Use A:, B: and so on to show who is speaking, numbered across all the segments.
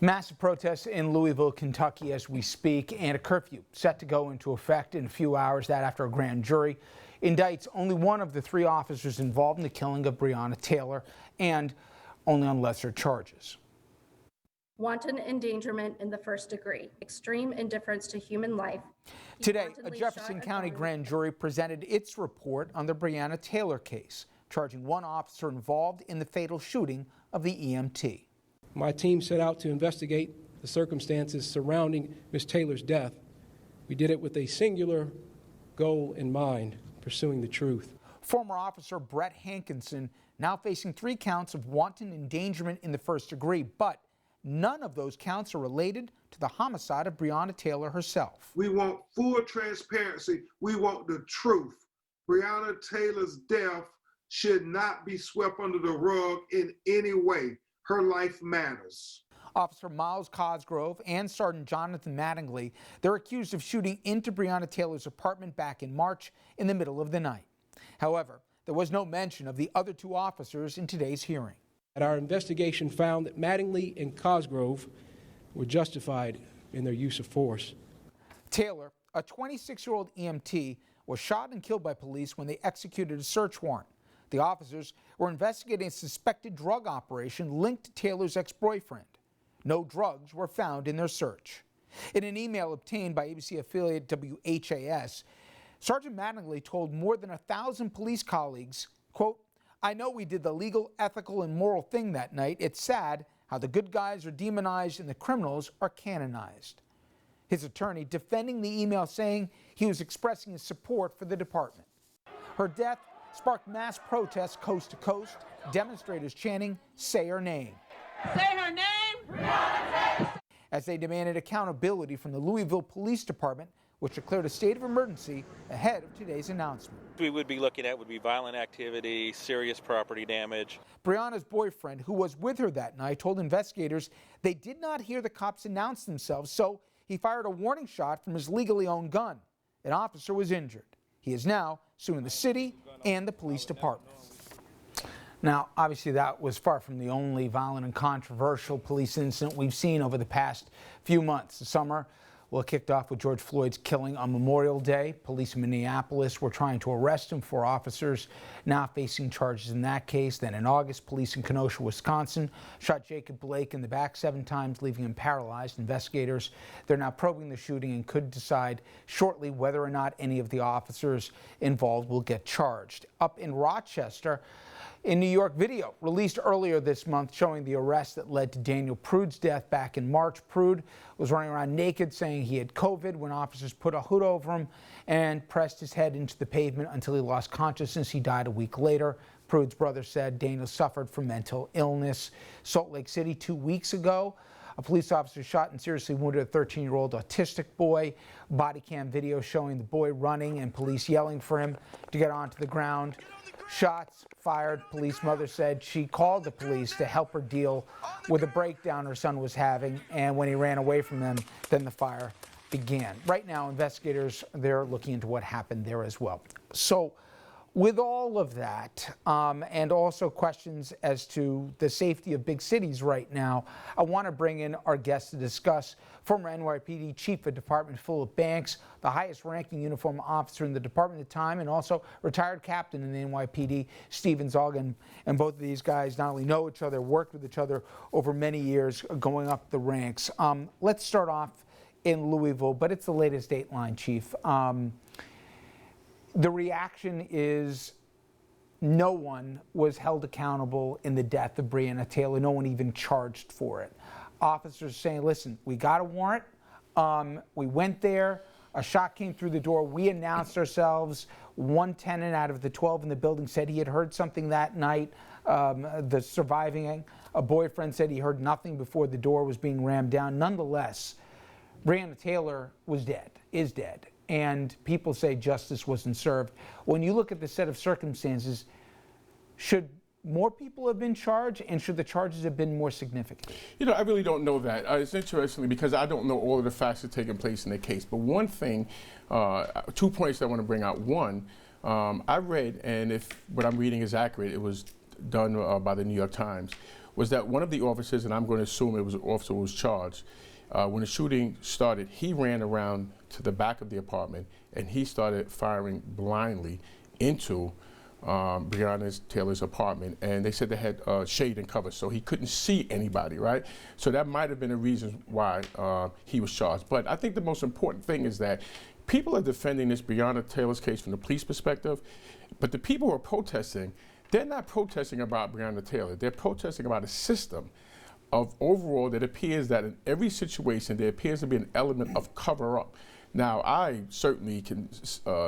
A: Massive protests in Louisville, Kentucky as we speak, and a curfew set to go into effect in a few hours. That after a grand jury indicts only one of the 3 officers involved in the killing of Breonna Taylor, and only on lesser charges.
B: Wanton endangerment in the first degree, extreme indifference to human life.
A: Today, a Jefferson County grand jury presented its report on the Breonna Taylor case, charging one officer involved in the fatal shooting of the EMT.
C: My team set out to investigate the circumstances surrounding Ms. Taylor's death. We did it with a singular goal in mind, pursuing the truth.
A: Former officer Brett Hankinson now facing 3 counts of wanton endangerment in the first degree, but none of those counts are related to the homicide of Breonna Taylor herself.
D: We want full transparency. We want the truth. Breonna Taylor's death should not be swept under the rug in any way. Her life matters.
A: Officer Miles Cosgrove and Sergeant Jonathan Mattingly, they're accused of shooting into Breonna Taylor's apartment back in March in the middle of the night. However, there was no mention of the other 2 officers in today's hearing.
C: Our investigation found that Mattingly and Cosgrove were justified in their use of force.
A: Taylor, a 26-year-old EMT, was shot and killed by police when they executed a search warrant. The officers were investigating a suspected drug operation linked to Taylor's ex-boyfriend. No drugs were found in their search. In an email obtained by ABC affiliate WHAS, Sergeant Mattingly told more than 1,000 police colleagues, quote, "I know we did the legal, ethical, and moral thing that night. It's sad how the good guys are demonized and the criminals are canonized." His attorney defending the email, saying he was expressing his support for the department. Her death sparked mass protests coast to coast, demonstrators chanting, "Say her name."
E: Say her name!
A: As they demanded accountability from the Louisville Police Department, which declared a state of emergency ahead of today's announcement.
F: We would be looking at would be violent activity, serious property damage.
A: Breonna's boyfriend, who was with her that night, told investigators they did not hear the cops announce themselves, so he fired a warning shot from his legally owned gun. An officer was injured. He is now suing the city and the police department. Now, obviously, that was far from the only violent and controversial police incident we've seen over the past few months. The summer, well, it kicked off with George Floyd's killing on Memorial Day. Police in Minneapolis were trying to arrest him. 4 officers now facing charges in that case. Then in August, police in Kenosha, Wisconsin, shot Jacob Blake in the back 7 times, leaving him paralyzed. Investigators, they're now probing the shooting and could decide shortly whether or not any of the officers involved will get charged. Up in Rochester, in New York, video released earlier this month showing the arrest that led to Daniel Prude's death back in March. Prude was running around naked, saying he had COVID when officers put a hood over him and pressed his head into the pavement until he lost consciousness. He died a week later. Prude's brother said Daniel suffered from mental illness. Salt Lake City 2 weeks ago, a police officer shot and seriously wounded a 13-year-old autistic boy. Body cam video showing the boy running and police yelling for him to get onto the ground. Shots fired. Police mother said she called the police to help her deal with a breakdown her son was having, and when he ran away from them, then the fire began. Right now, investigators, they're looking into what happened there as well. So with all of that, and also questions as to the safety of big cities right now, I want to bring in our guest to discuss former NYPD Chief of Department Philip Banks, the highest ranking uniform officer in the department at the time, and also retired captain in the NYPD, Steven Zolga. And both of these guys not only know each other, worked with each other over many years going up the ranks. Let's start off in Louisville, but it's the latest Dateline, Chief. The reaction is no one was held accountable in the death of Breonna Taylor. No one even charged for it. Officers saying, listen, we got a warrant. We went there. A shot came through the door. We announced ourselves. One tenant out of the 12 in the building said he had heard something that night. The surviving boyfriend said he heard nothing before the door was being rammed down. Nonetheless, Breonna Taylor was dead, is dead. And people say justice wasn't served. When you look at the set of circumstances, should more people have been charged, and should the charges have been more significant?
G: You know, I really don't know that. It's interesting because I don't know all of the facts that are taking place in the case. But one thing, 2 points I want to bring out. One, I read, and if what I'm reading is accurate, it was done by the New York Times, was that one of the officers, and I'm going to assume it was an officer who was charged, when the shooting started, he ran around to the back of the apartment and he started firing blindly into Breonna Taylor's apartment, and they said they had shade and cover, so he couldn't see anybody, right? So that might have been a reason why he was charged. But I think the most important thing is that people are defending this Breonna Taylor's case from the police perspective, but the people who are protesting, they're not protesting about Breonna Taylor. They're protesting about a system of overall that appears that in every situation there appears to be an element of cover-up. Now, I certainly can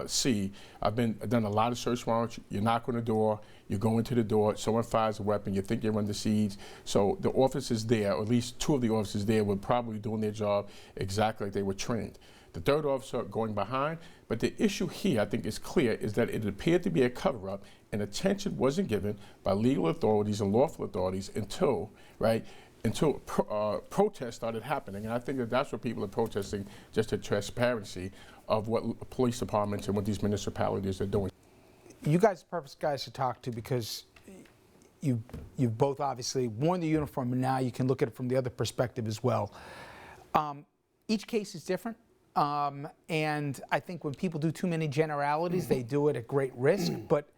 G: see, I've done a lot of search warrants. You knock on the door, you go into the door, someone fires a weapon, you think you're under siege. So the officers there, or at least two of the officers there, were probably doing their job exactly like they were trained. The third officer going behind, but the issue here, I think is clear, is that it appeared to be a cover-up and attention wasn't given by legal authorities and lawful authorities until, protests started happening. And I think that that's what people are protesting, just the transparency of what police departments and what these municipalities are doing.
A: You guys are perfect guys to talk to because you've both obviously worn the uniform, and now you can look at it from the other perspective as well. Each case is different. And I think when people do too many generalities, they do it at great risk. But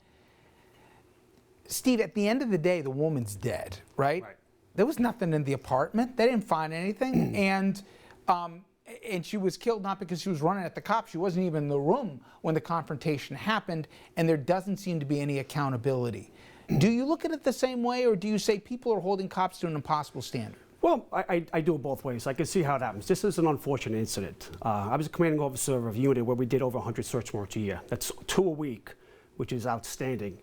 A: Steve, at the end of the day, the woman's dead, right? There was nothing in the apartment. They didn't find anything. And she was killed not because she was running at the cops. She wasn't even in the room when the confrontation happened. And there doesn't seem to be any accountability. Do you look at it the same way, or do you say people are holding cops to an impossible standard?
H: Well, I do it both ways. I can see how it happens. This is an unfortunate incident. I was a commanding officer of a unit where we did over 100 search warrants a year. That's 2 a week, which is outstanding.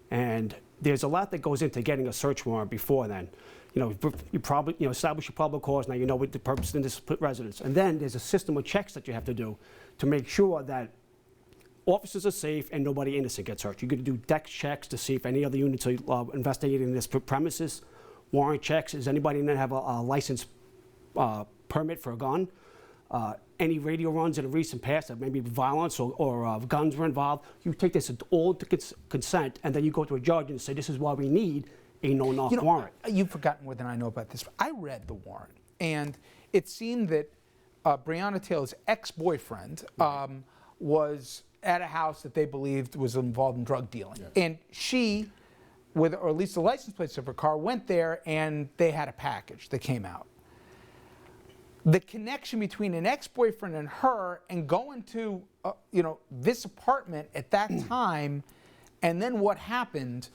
H: And there's a lot that goes into getting a search warrant before then. You probably establish your probable cause. Now you know what the purpose of this residence. And then there's a system of checks that you have to do to make sure that officers are safe and nobody innocent gets hurt. You're going to do deck checks to see if any other units are investigating this premises. Warrant checks, does anybody in there have a license permit for a gun? Any radio runs in a recent past that maybe violence or guns were involved, you take this all to consent, and then you go to a judge and say, this is why we need a no-knock warrant.
A: You've forgotten more than I know about this. I read the warrant, and it seemed that Breonna Taylor's ex-boyfriend was at a house that they believed was involved in drug dealing. Yeah. And she, or at least the license plates of her car, went there and they had a package that came out. The connection between an ex-boyfriend and her and going to, this apartment at that time, and then what happened,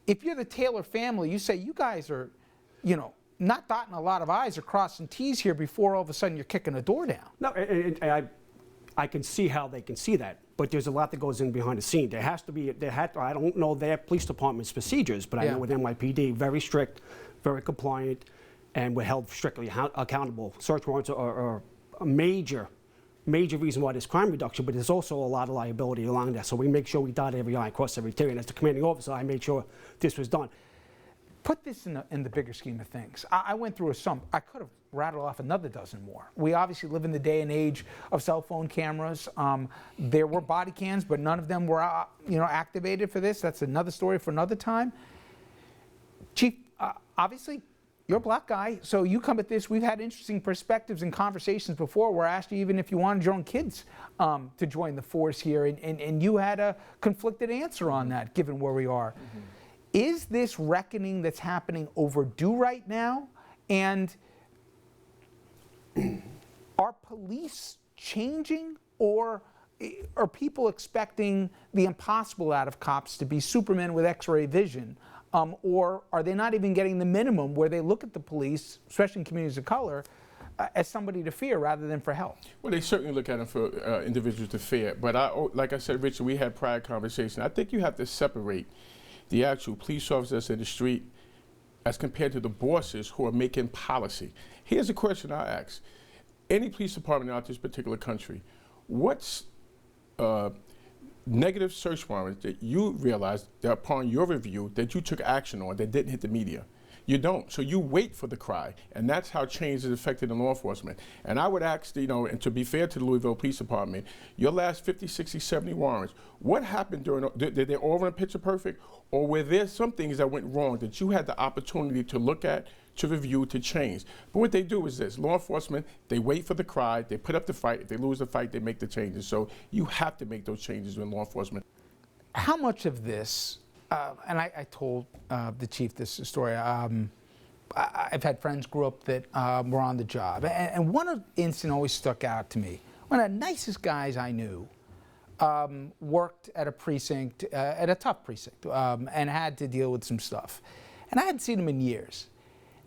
A: if you're the Taylor family, you say, you guys are, not dotting a lot of I's or crossing T's here before all of a sudden you're kicking a door down.
H: No, I can see how they can see that, but there's a lot that goes in behind the scene. There has to be, I don't know their police department's procedures, but I know with NYPD, very strict, very compliant, and we're held strictly accountable. Search warrants are a major reason why there's crime reduction, but there's also a lot of liability along that. So we make sure we dot every I, cross every T, and as the commanding officer, I made sure this was done.
A: Put this in the bigger scheme of things. I went through I could have rattled off another dozen more. We obviously live in the day and age of cell phone cameras. There were body cams, but none of them were activated for this. That's another story for another time. Chief, obviously, you're a black guy, so you come at this. We've had interesting perspectives and conversations before where I asked you even if you wanted your own kids to join the force here, and you had a conflicted answer on that, given where we are. Mm-hmm. Is this reckoning that's happening overdue right now? And are police changing, or are people expecting the impossible out of cops to be Superman with X-ray vision? Or are they not even getting the minimum where they look at the police, especially in communities of color, as somebody to fear rather than for help?
G: Well, they certainly look at them for individuals to fear. But like I said, Richard, we had prior conversation. I think you have to separate the actual police officers in the street as compared to the bosses who are making policy. Here's a question I ask. Any police department out this particular country, what's negative search warrants that you realized that upon your review that you took action on that didn't hit the media? You don't. So you wait for the cry, and that's how change is affected in law enforcement. And I would ask, and to be fair to the Louisville Police Department, your last 50, 60, 70 warrants, what happened did they all run picture perfect? Or were there some things that went wrong that you had the opportunity to look at, to review, to change? But what they do is this: law enforcement, they wait for the cry, they put up the fight. If they lose the fight, they make the changes. So you have to make those changes in law enforcement.
A: How much of this, and I told the chief this story, I've had friends grew up that were on the job, and one incident always stuck out to me. One of the nicest guys I knew worked at a precinct, at a tough precinct, and had to deal with some stuff. And I hadn't seen him in years.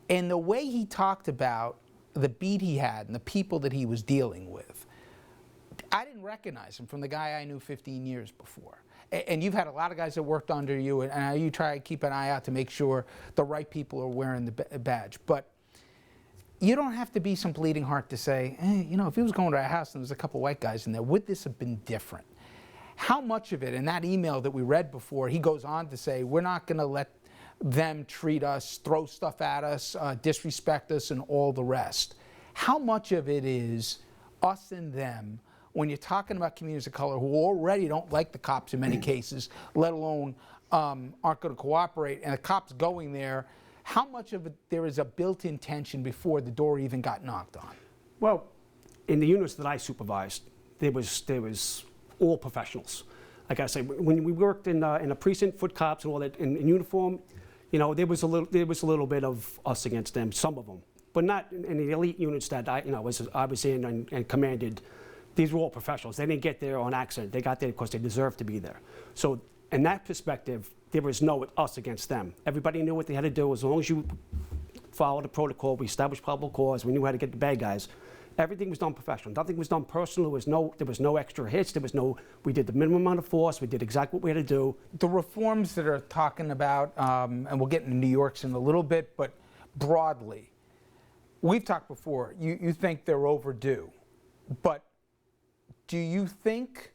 A: And the way he talked about the beat he had and the people that he was dealing with, I didn't recognize him from the guy I knew 15 years before. And you've had a lot of guys that worked under you, and you try to keep an eye out to make sure the right people are wearing the badge. But you don't have to be some bleeding heart to say, if he was going to a house and there was a couple white guys in there, would this have been different? How much of it, in that email that we read before, he goes on to say, we're not going to let them treat us, throw stuff at us, disrespect us, and all the rest. How much of it is us and them when you're talking about communities of color who already don't like the cops in many cases, let alone aren't going to cooperate, and the cops going there, how much of it there is a built-in tension before the door even got knocked on?
H: Well, in the units that I supervised, there was all professionals. Like I say, when we worked in a precinct, foot cops and all that in uniform, there was a little bit of us against them, some of them, but not in the elite units that I was in and commanded. These were all professionals. They didn't get there on accident. They got there because they deserved to be there. So in that perspective, there was no us against them. Everybody knew what they had to do. As long as you followed the protocol, we established probable cause, we knew how to get the bad guys. Everything was done professional. Nothing was done personal. There was no extra hits. We did the minimum amount of force. We did exactly what we had to do.
A: The reforms that are talking about, and we'll get into New York's in a little bit, but broadly, we've talked before, you think they're overdue, but do you think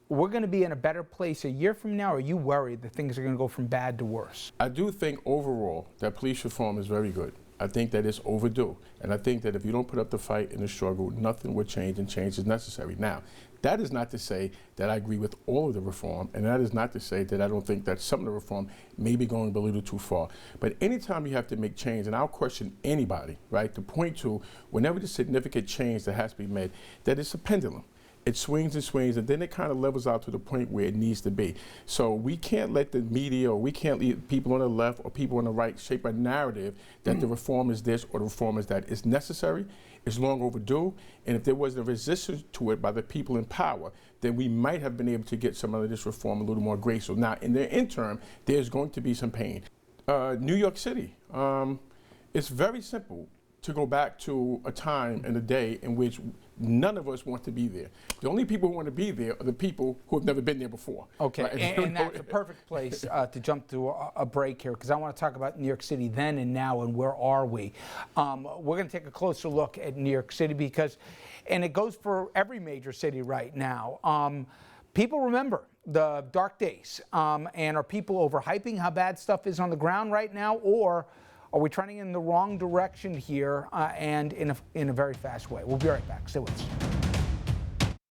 A: we're going to be in a better place a year from now, or are you worried that things are going to go from bad to worse?
G: I do think overall that police reform is very good. I think that it's overdue. And I think that if you don't put up the fight and the struggle, nothing will change, and change is necessary. Now, that is not to say that I agree with all of the reform, and that is not to say that I don't think that some of the reform may be going a little too far. But anytime you have to make change, and I'll question anybody, right, to point to whenever there's significant change that has to be made, that it's a pendulum. It swings and swings, and then it kind of levels out to the point where it needs to be. So we can't let the media, or we can't let people on the left or people on the right shape a narrative that the reform is this or the reform is that. It's necessary, it's long overdue, and if there was a resistance to it by the people in power, then we might have been able to get some of this reform a little more graceful. Now, in the interim, there's going to be some pain. New York City, it's very simple to go back to a time and a day in which none of us want to be there. The only people who want to be there are the people who have never been there before.
A: Okay,
G: right?
A: and that's a perfect place to jump to a break here, because I want to talk about New York City then and now, and where are we. We're going to take a closer look at New York City because, and it goes for every major city right now. People remember the dark days, and are people overhyping how bad stuff is on the ground right now, or are we trending in the wrong direction here and in a very fast way? We'll be right back. Stay with us.